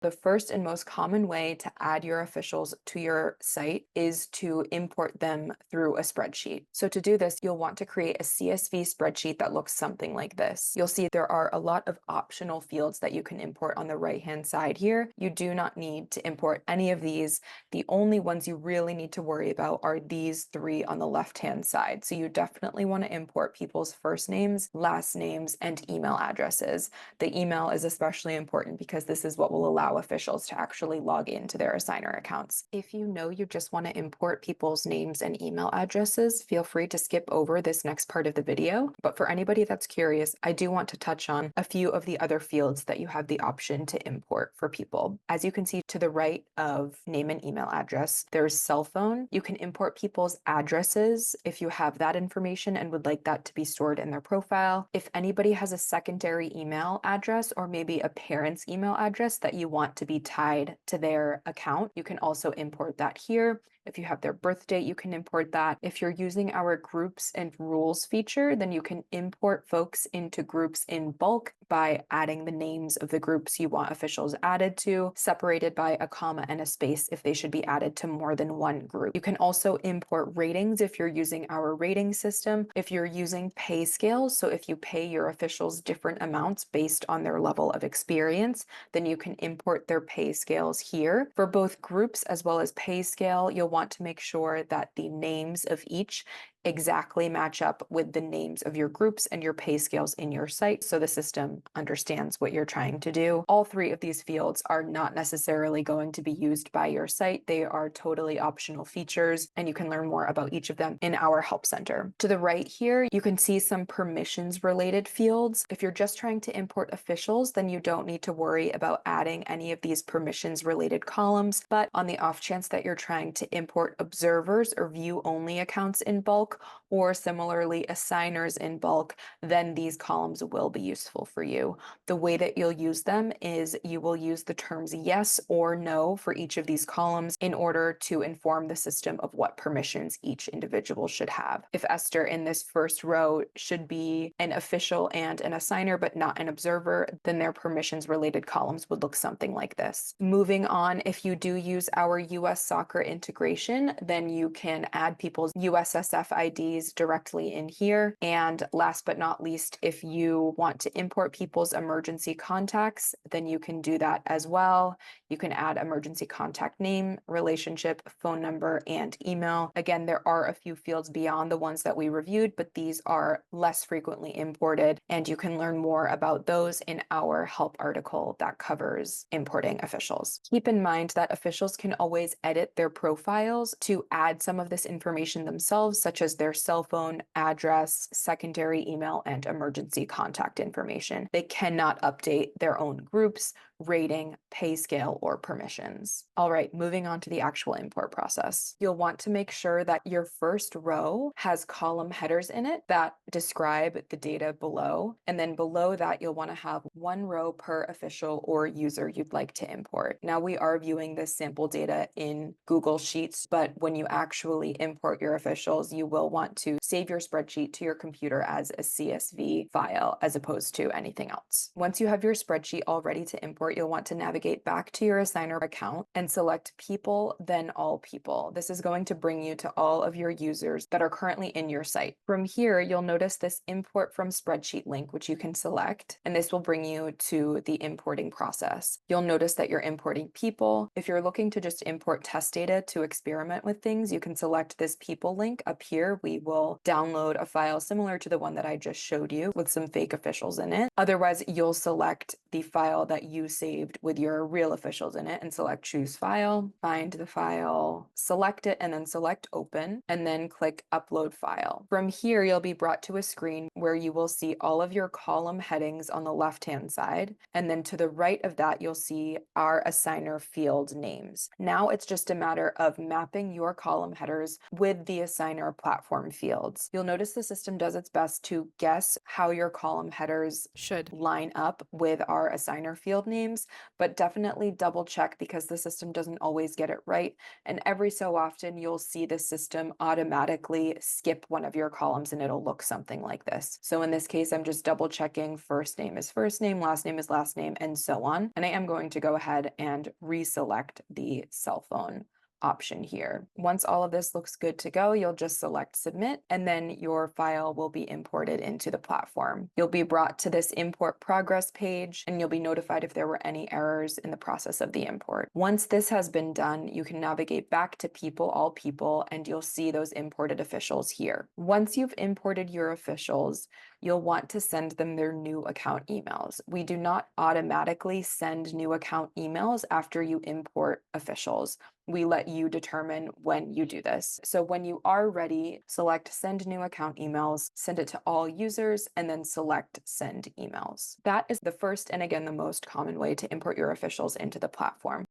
The first and most common way to add your officials to your site is to import them through a spreadsheet. So to do this, you'll want to create a CSV spreadsheet that looks something like this. You'll see there are a lot of optional fields that you can import on the right-hand side here. You do not need to import any of these. The only ones you really need to worry about are these three on the left-hand side. So you definitely want to import people's first names, last names, and email addresses. The email is especially important because this is what will allow officials to actually log into their Assignr accounts. If you know you just want to import people's names and email addresses, feel free to skip over this next part of the video. But for anybody that's curious, I do want to touch on a few of the other fields that you have the option to import for people. As you can see to the right of name and email address, there's cell phone. You can import people's addresses if you have that information and would like that to be stored in their profile. If anybody has a secondary email address or maybe a parent's email address that you want to be tied to their account, you can also import that here. If you have their birth date, you can import that. If you're using our groups and rules feature, then you can import folks into groups in bulk by adding the names of the groups you want officials added to, separated by a comma and a space if they should be added to more than one group. You can also import ratings if you're using our rating system. If you're using pay scales, so if you pay your officials different amounts based on their level of experience, then you can import their pay scales here. For both groups as well as pay scale, you'll want to make sure that the names of each exactly match up with the names of your groups and your pay scales in your site so the system understands what you're trying to do. All three of these fields are not necessarily going to be used by your site. They are totally optional features, and you can learn more about each of them in our help center. To the right here, you can see some permissions related fields. If you're just trying to import officials, then you don't need to worry about adding any of these permissions related columns, but on the off chance that you're trying to import observers or view only accounts in bulk, or similarly assigners in bulk, then these columns will be useful for you. The way that you'll use them is you will use the terms yes or no for each of these columns in order to inform the system of what permissions each individual should have. If Esther in this first row should be an official and an assigner but not an observer, then their permissions related columns would look something like this. Moving on, if you do use our US soccer integration, then you can add people's USSF IDs directly in here. And last but not least, if you want to import people's emergency contacts, then you can do that as well. You can add emergency contact name, relationship, phone number, and email. Again, there are a few fields beyond the ones that we reviewed, but these are less frequently imported, and you can learn more about those in our help article that covers importing officials. Keep in mind that officials can always edit their profiles to add some of this information themselves, such as their cell phone, address, secondary email, and emergency contact information. They cannot update their own groups, rating, pay scale, or permissions. All right, moving on to the actual import process. You'll want to make sure that your first row has column headers in it that describe the data below. And then below that, you'll want to have one row per official or user you'd like to import. Now we are viewing this sample data in Google Sheets, but when you actually import your officials, you will want to save your spreadsheet to your computer as a CSV file as opposed to anything else. Once you have your spreadsheet all ready to import, you'll want to navigate back to your Assignr account and select people, then all people. This is going to bring you to all of your users that are currently in your site. From here, you'll notice this import from spreadsheet link, which you can select, and this will bring you to the importing process. You'll notice that you're importing people. If you're looking to just import test data to experiment with things, you can select this people link up here. We will download a file similar to the one that I just showed you with some fake officials in it. Otherwise, you'll select the file that you saved with your real officials in it and select choose file, find the file, select it, and then select open, and then click upload file. From here, you'll be brought to a screen where you will see all of your column headings on the left-hand side. And then to the right of that, you'll see our Assignr field names. Now it's just a matter of mapping your column headers with the Assignr platform fields. You'll notice the system does its best to guess how your column headers should line up with our are Assignr field names, but definitely double check because the system doesn't always get it right. And every so often, you'll see the system automatically skip one of your columns and it'll look something like this. So in this case, I'm just double checking first name is first name, last name is last name, and so on. And I am going to go ahead and reselect the cell phone option here. Once all of this looks good to go, you'll just select submit, and then your file will be imported into the platform. You'll be brought to this import progress page, and you'll be notified if there were any errors in the process of the import. Once this has been done, you can navigate back to people, all people, and you'll see those imported officials here. Once you've imported your officials, you'll want to send them their new account emails. We do not automatically send new account emails after you import officials. We let you determine when you do this. So when you are ready, select send new account emails, send it to all users, and then select send emails. That is the first and again, the most common way to import your officials into the platform.